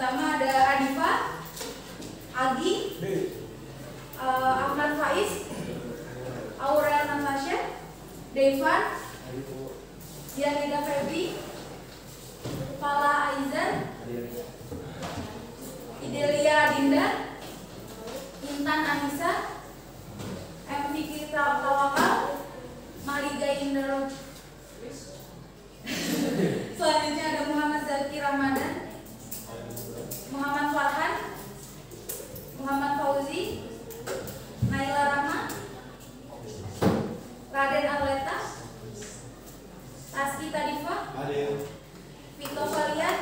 Pertama ada Adifa, Agi, Ahmad Faiz, Aurel Natasha, Devan, Yanida Febri, Fala Aizan, Idelia Dinda, Intan Anissa, M. Fikri Tawakal, Maliga Indra. Selanjutnya ada Muhammad Zaki Ramadan, Muhammad Farhan, Muhammad Fauzi, Naila Rahma, Raden Arleta, Taski Tadifa, Vito Valian,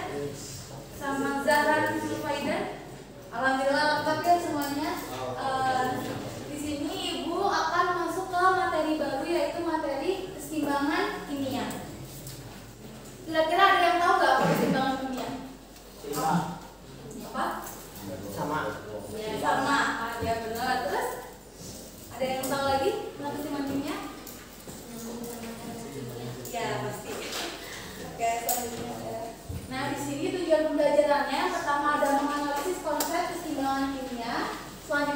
sama Zahran Sulfaidan. Alhamdulillah lengkap ya semuanya. Di sini Ibu akan masuk ke materi baru, yaitu materi keseimbangan kimia. Kira-kira ada yang tahu nggak apa keseimbangan kimia? Apa? Sama. Ya, sama. Ya benar. Terus ada yang tahu lagi tentang keseimbangan kimia? Ya pasti. Oke, selanjutnya. Nah, di sini tujuan pembelajarannya pertama ada menganalisis konsep keseimbangan kimia. Selanjutnya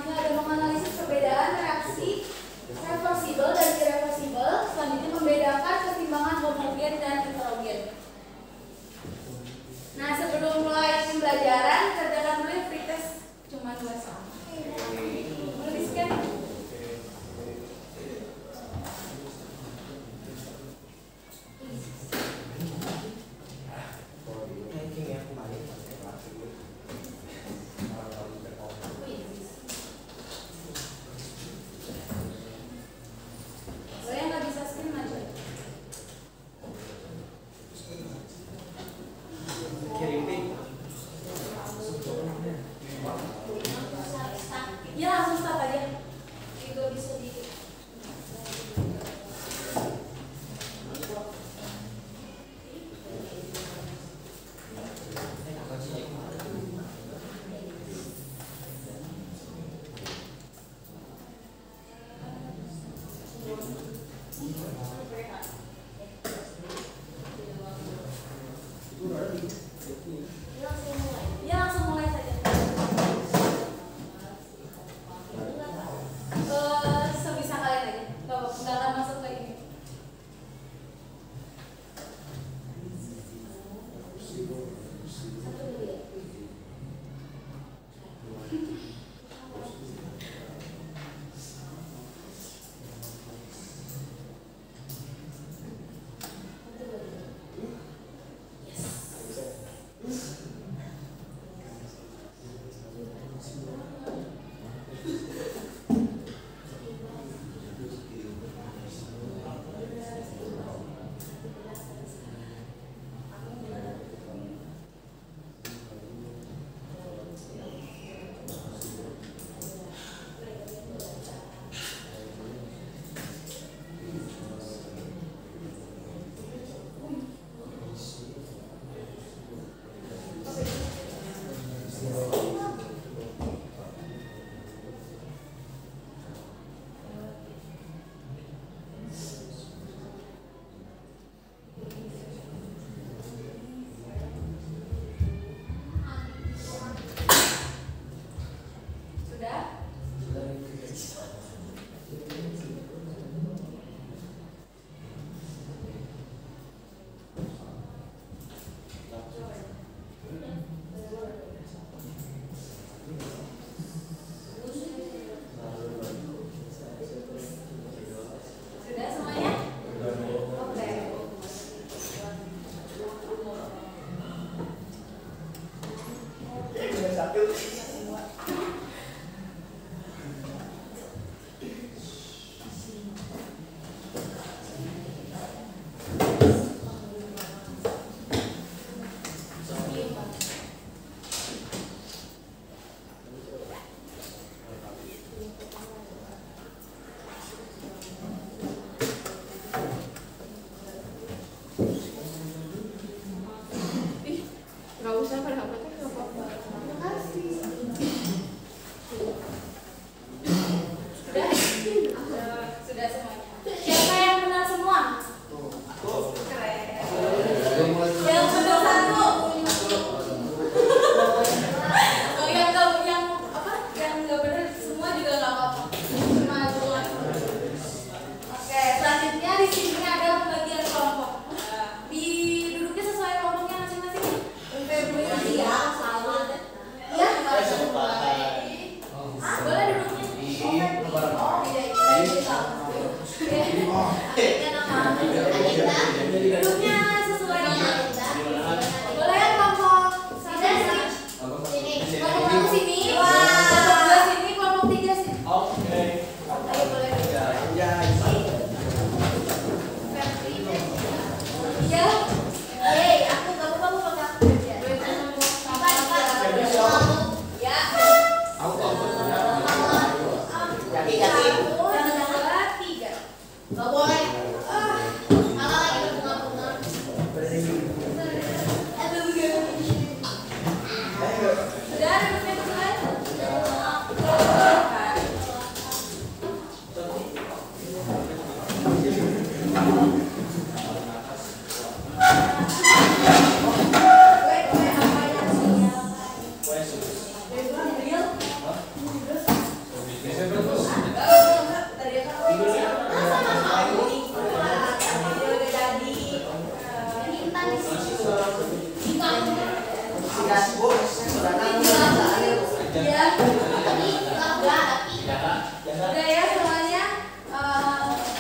Udah ya semuanya.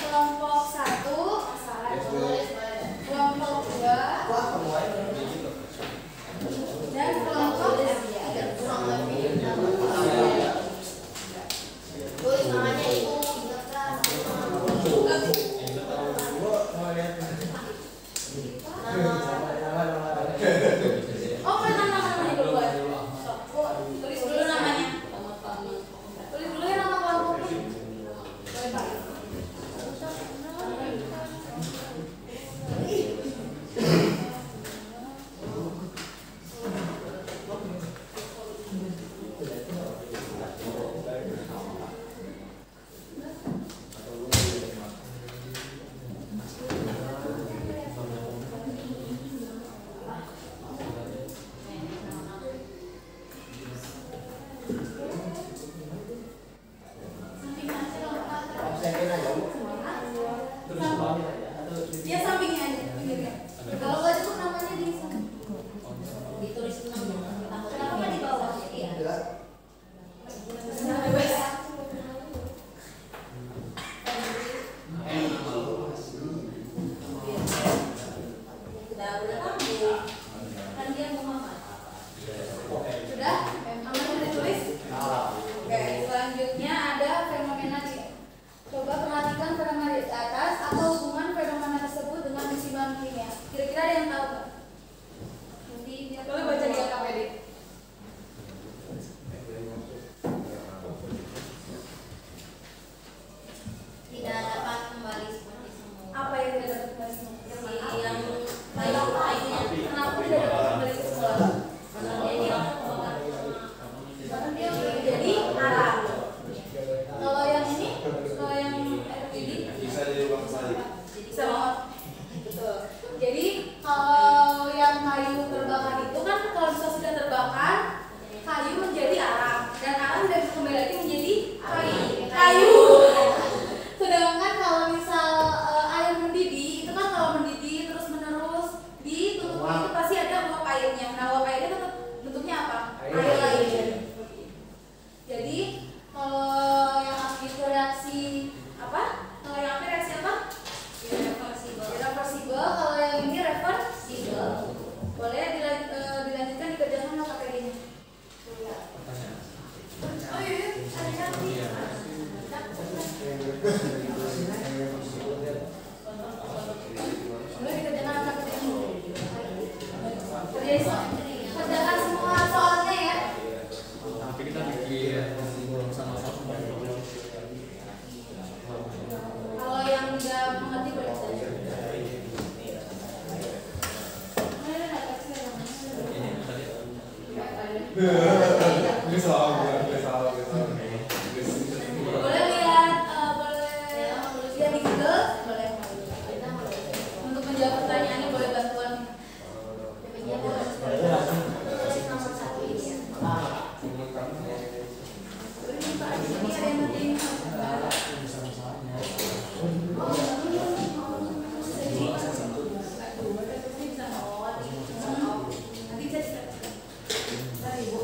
Kelompok 1, kelompok 2, dan kelompok 3. Tulis namanya itu. Oh, boleh nama-namanya dulu, boleh. Tulis dulu namanya. Tulis dulu ya nama kelompoknya. Boleh, Pak. Dia sampingnya aja, pinggirnya. Kalau nggak cukup namanya di sana. Ditulis namanya. Kenapa di bawah? Iya. Kan dia Muhammad. Sudah? Aman udah ditulis? Oke, selanjutnya ada fenomena C. Coba perhatikan fenomena di atas. Apa hubungan fenomena tersebut dengan misi bahan kimia? Kira-kira ada yang tahu nggak? Nanti dia boleh baca di KPD. Tidak dapat kembali seperti semula. Apa yang tidak dapat kembali semula? Yang kayunya. Kenapa tidak dapat kembali semula? Jadi arang. Kalau yang ini, kalau yang ini Bisa diulang kembali. sama. Betul. Jadi kalau yang kayu terbakar itu kan kalau misalnya sudah terbakar, kayu menjadi arang dan arang tidak bisa kembali lagi menjadi kayu. Sedangkan kalau misal air mendidih itu kan kalau mendidih terus menerus ditutupi itu pasti ada uap airnya. Nah uap airnya tetap bentuknya apa? Air lagi. Jadi kalau yang api itu reaksi apa? Kalau yang api reaksi apa? Irreversible. Kalau yang ini reversible. Boleh dilanjutkan dikerjakan sama KPD-nya. Oh iya, ada nanti. Boleh dikerjakan sama KPD-nya. Kerjakan semua soalnya ya. Tapi kita bikin sama-sama. Kalau yang tidak mengerti boleh saja. Ini salah, ini salah. Boleh lihat di Google, boleh. Untuk menjawab pertanyaannya boleh bantuan. Tulis nomor 1 ini ya. Boleh minta di sini ada yang ngertiin. Nanti bisa cerita. Ada ibu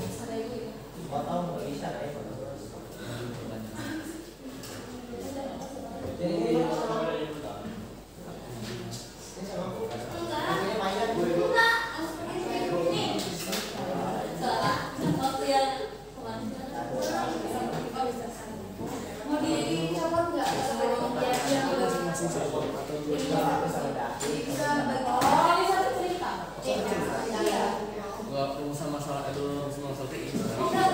ya. Mau dicopot nggak? Bisa bagi satu cerita. Gak perlu sama masalah itu semua seperti ini. Oh, enggak.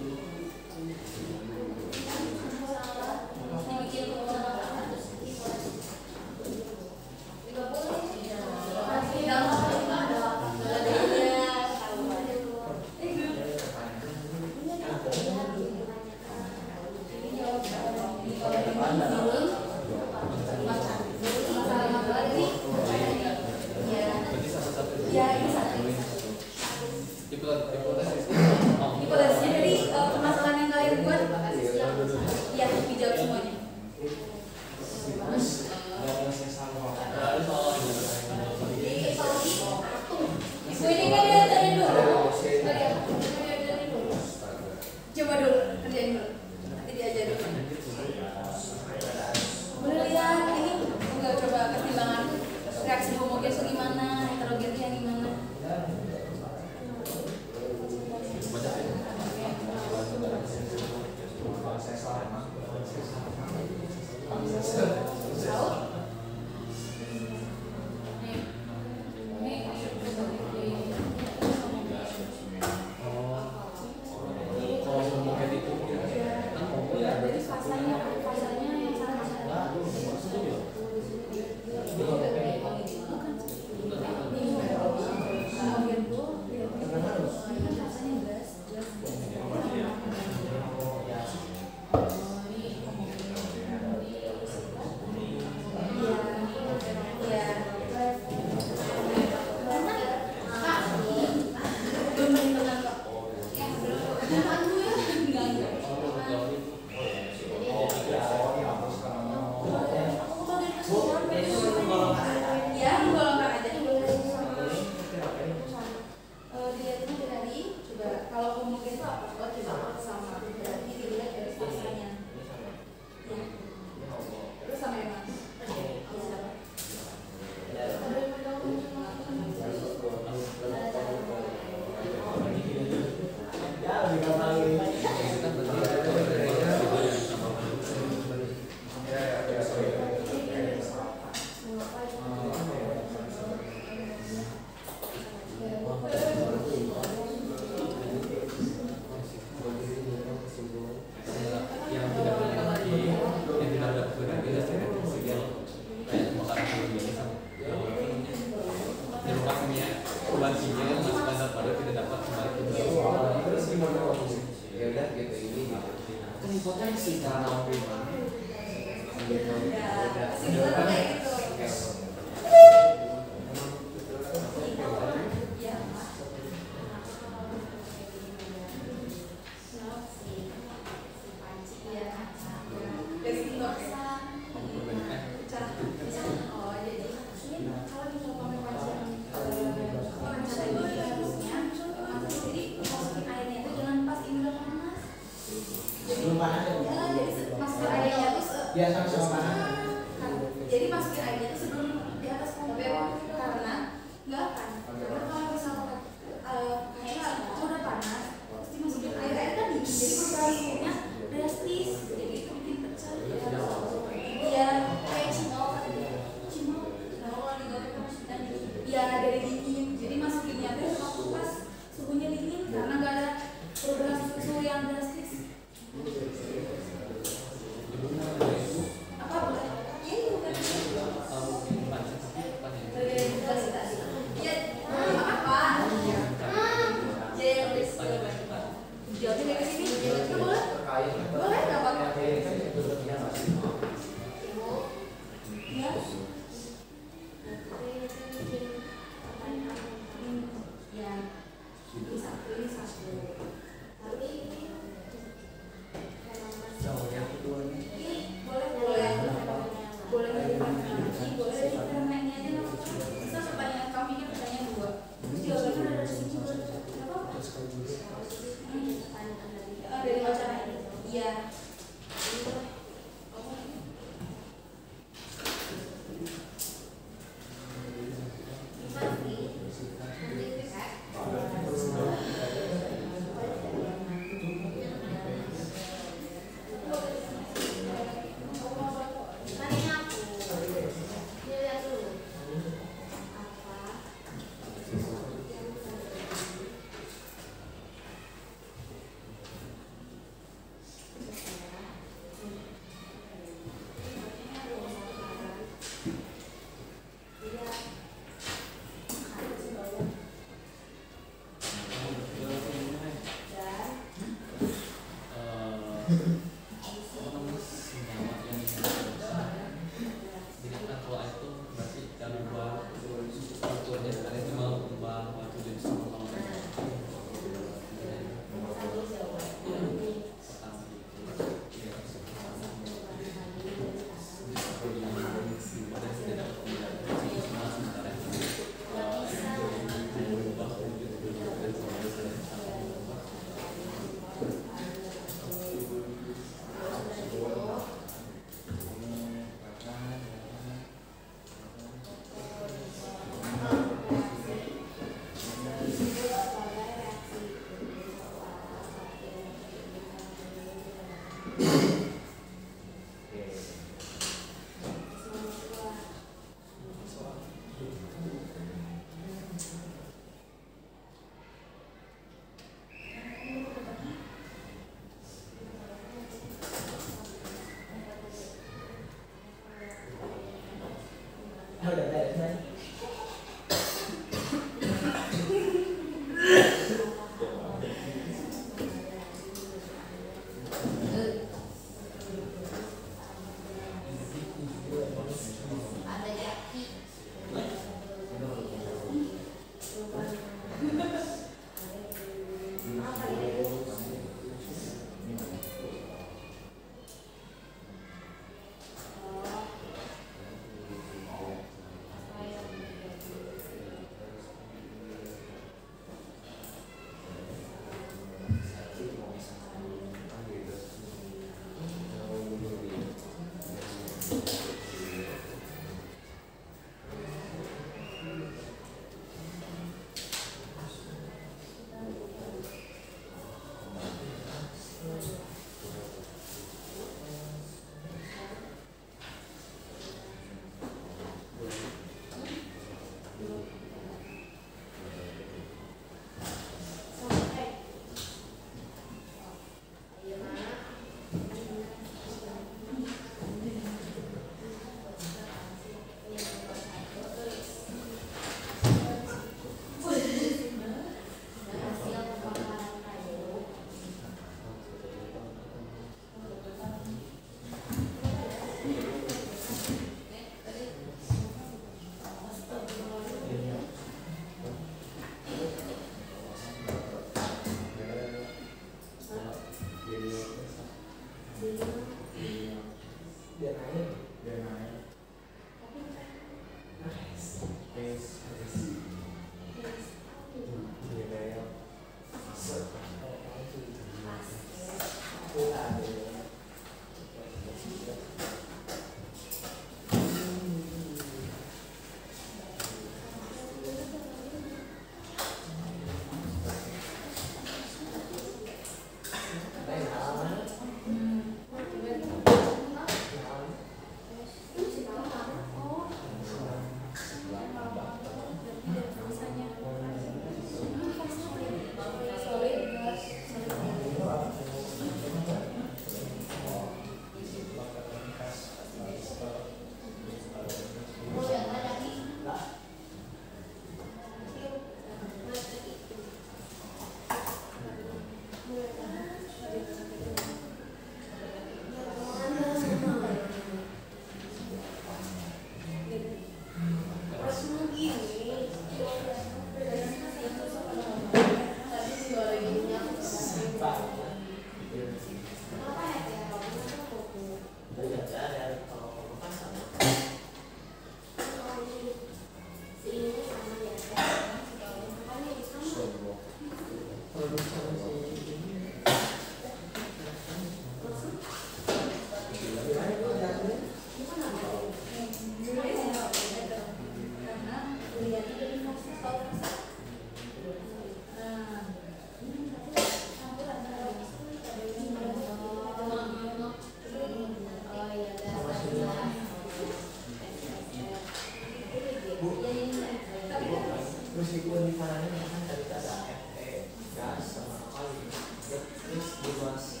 Meskipun di kanannya kan tadi ada FE, gas sama kali, terus dibahas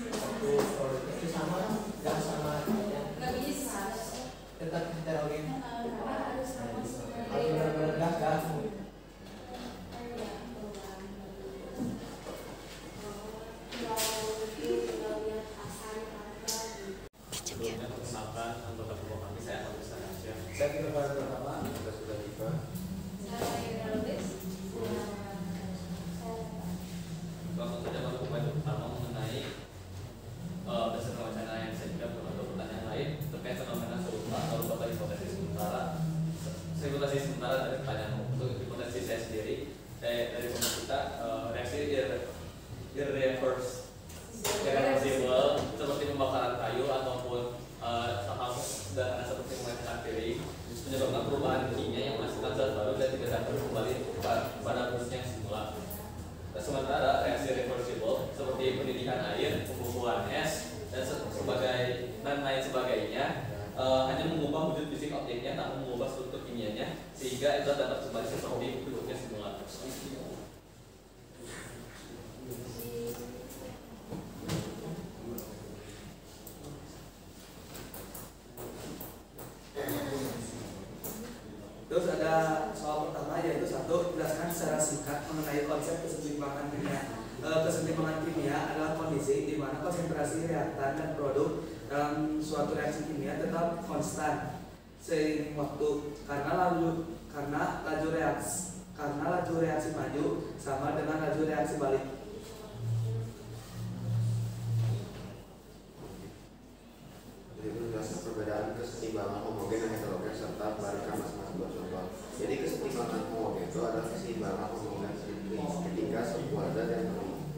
satu produk itu sama kan, gas sama yang Nggak bisa. tetap heterogen. Harus Kalau benar-benar gas. Perkenalkan anggota kelompok kami, saya Agus Sanasya. Saya kira pada pertama kita sudah tiba. Langsung saja masuk ke pertama mengenai berdasarkan wacana yang saya tidak untuk pertanyaan lain terkait fenomena serupa lalu bapak hipotesis sementara. Hipotesis sementara dari pertanyaan untuk hipotesis saya sendiri dari pemerintah reaksi irreversible seperti pembakaran kayu ataupun hal sederhana seperti memecahkan piring menyebabkan perubahan kimia yang menghasilkan zat baru dan tidak dapat kembali pada fungsinya semula. Sementara reaksi reversible seperti pendidikan air, pembukuan es, dan lain sebagainya hanya mengubah wujud fisik objeknya, tak mengubah struktur kimianya, sehingga itu dapat kembali seperti bentuknya semula. Terus ada soal pertama yaitu satu, jelaskan secara singkat mengenai konsep kesetimbangan kimia. Kesetimbangan kimia adalah kondisi di mana konsentrasi reaktan dan produk dalam suatu reaksi kimia tetap konstan seiring waktu karena laju reaksi maju sama dengan laju reaksi balik. Itu menjelaskan perbedaan kesetimbangan homogen dan heterogen serta barikan masing-masing contoh. Jadi kesetimbangan homogen itu adalah kesetimbangan homogen ketika sebuah zat yang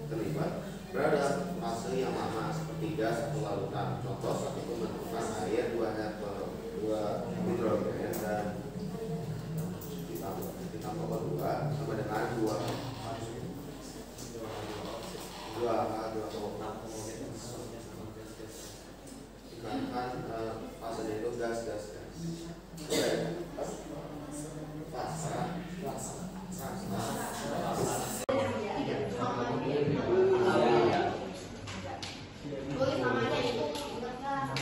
terlibat berada dalam fase yang sama seperti gas atau larutan. Contoh satu pembentukan air, dua Tulis namanya itu ingatnya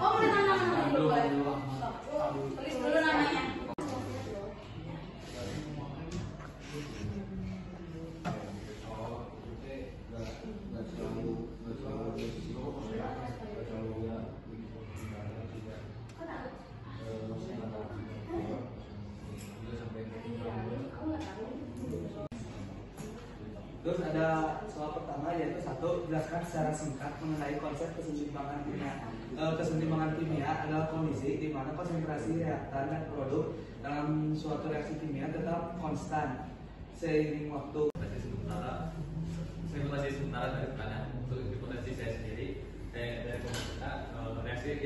Oh, udah nama dulu boleh. Tulis dulu namanya. Terus ada soal pertama yaitu satu, jelaskan secara singkat mengenai konsep keseimbangan kimia. Keseimbangan kimia adalah kondisi di mana konsentrasi reaktan dan produk dalam suatu reaksi kimia tetap konstan seiring waktu. Simulasi sementara dari mana untuk hipotesis saya sendiri dari pemerintah reaksi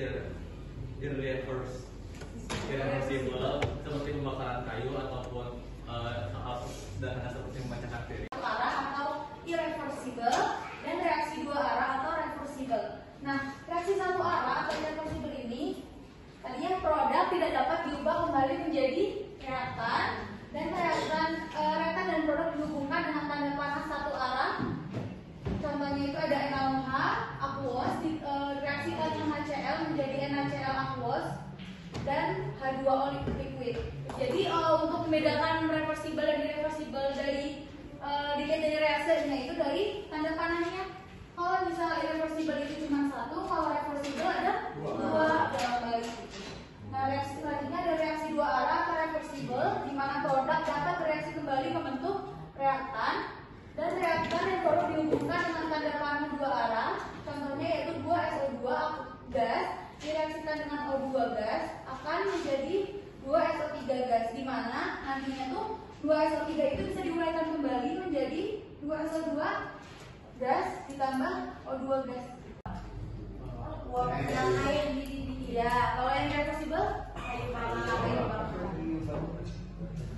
irreversible seperti pembakaran kayu ataupun hal sederhana seperti memecahkan piring. Arah atau irreversible dan reaksi dua arah atau reversible. Nah, reaksi satu arah atau irreversible ini tadinya produk tidak dapat diubah kembali menjadi reaktan dan reaktan dan produk dihubungkan dengan tanda panas satu arah. Contohnya itu ada NaOH aqueous direaksikan dengan HCl menjadi NaCl aqueous dan H2O liquid. Jadi untuk membedakan reversible dan irreversible dari dilihat dari reaksinya itu dari tanda panahnya. Kalau misalnya irreversible itu cuma satu, kalau reversible ada dua dalam balik. Nah, reaksi selanjutnya ada reaksi dua arah atau reversible, di mana produk dapat bereaksi kembali membentuk reaktan dan reaktan yang produk dihubungkan dengan tanda panah dua arah. Contohnya yaitu 2SO2 gas direaksikan dengan O2 gas akan menjadi 2SO3 gas, di mana nantinya tuh 2SO3 itu bisa diuraikan kembali menjadi 2SO2 gas ditambah O2 gas. Yang air di ya, kalau yang reversible air panas.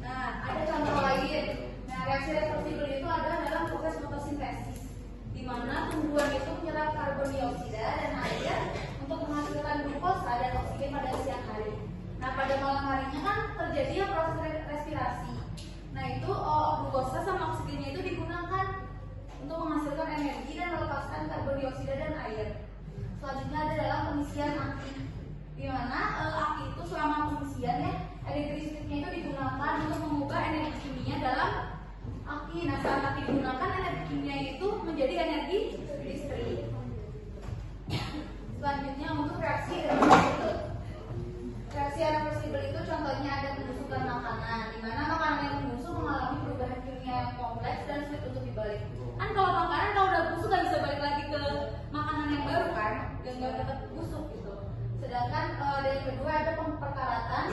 Nah, ada contoh lain. Nah, reaksi reversible itu ada dalam proses fotosintesis, di mana tumbuhan itu menyerap karbon dioksida dan air untuk menghasilkan glukosa dan oksigen pada siang hari. Nah, pada malam harinya kan terjadi proses respirasi. Nah, itu glukosa sama oksigennya itu digunakan untuk menghasilkan energi dan melepaskan karbon dioksida dan air. Selanjutnya ada dalam pengisian aki, di mana aki itu selama pengisian ya, energi listriknya itu digunakan untuk mengubah energi kimia dalam aki. Nah, saat aki digunakan, energi kimia itu menjadi energi listrik. Selanjutnya untuk reaksi irreversible. Reaksi irreversible itu contohnya ada penusukan makanan, di mana makanan yang menusuk mengalami perubahan kimia yang kompleks dan sulit untuk dibalik. Kan kalau makanan kalau udah busuk kan bisa balik lagi ke makanan yang baru kan, yang nggak tetap busuk gitu. Sedangkan dari kedua ada perkaratan,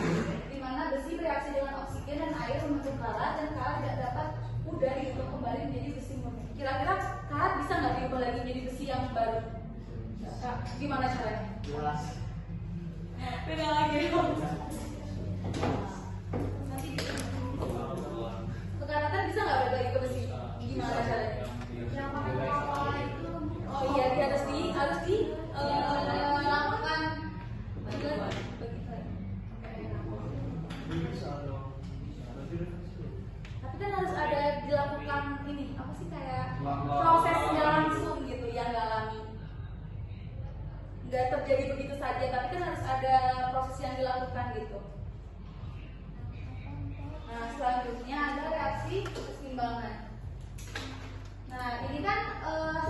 di mana besi bereaksi dengan oksigen dan air membentuk karat, dan karat tidak dapat mudah diubah kembali menjadi besi murni. Kira-kira karat bisa nggak diubah lagi menjadi besi yang baru? Gimana caranya? Jelas. Beda lagi. Nanti kekaratan bisa nggak balik lagi ke besi? Gimana caranya? Yang pakai kapal itu. Oh iya, dia harus dilakukan. Tapi kan harus ada dilakukan ini apa sih kayak prosesnya langsung gitu yang nggak alami. Nggak terjadi begitu saja, tapi kan harus ada proses yang dilakukan gitu. Nah, selanjutnya ada reaksi keseimbangan. Nah, ini kan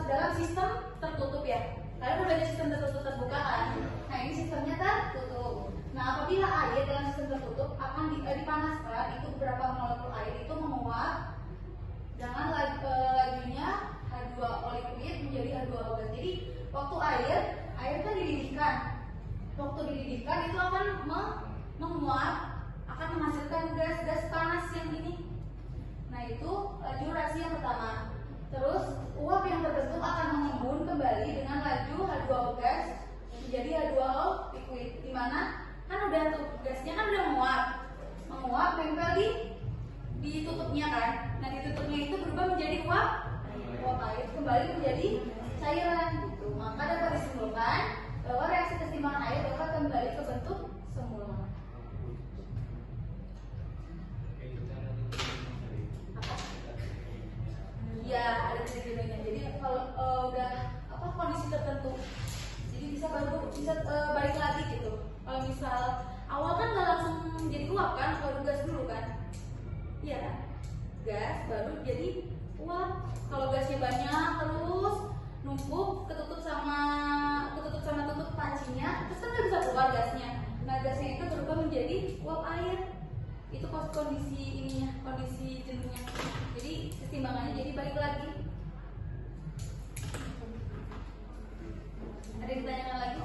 dalam sistem tertutup ya. Kalian udah ada sistem tertutup terbuka kan? Nah, ini sistemnya tertutup. Nah, apabila air dalam sistem tertutup akan dipanaskan, itu beberapa molekul air itu menguap dengan lajunya H2O liquid menjadi H2O gas. Jadi, waktu air kan dididihkan. Waktu dididihkan itu akan menguap, akan menghasilkan gas panas yang ini. Nah, itu laju reaksi yang pertama. Terus uap yang terbentuk akan mengembun kembali dengan laju H2O gas menjadi H2O liquid, di mana kan udah tuh gasnya kan udah menguap nempel di tutupnya kan. Nah, di tutupnya itu berubah menjadi uap air kembali menjadi cairan gitu. Maka dapat disimpulkan bahwa reaksi keseimbangan air dapat kembali ke bentuk semula. gas baru jadi uap. Kalau gasnya banyak terus numpuk ketutup sama tutup pancinya, terus kan nggak bisa keluar gasnya. Nah gasnya itu berubah menjadi uap air. Itu kondisi ininya, kondisi jenuhnya. Jadi keseimbangannya jadi balik lagi. Ada yang ditanyakan lagi?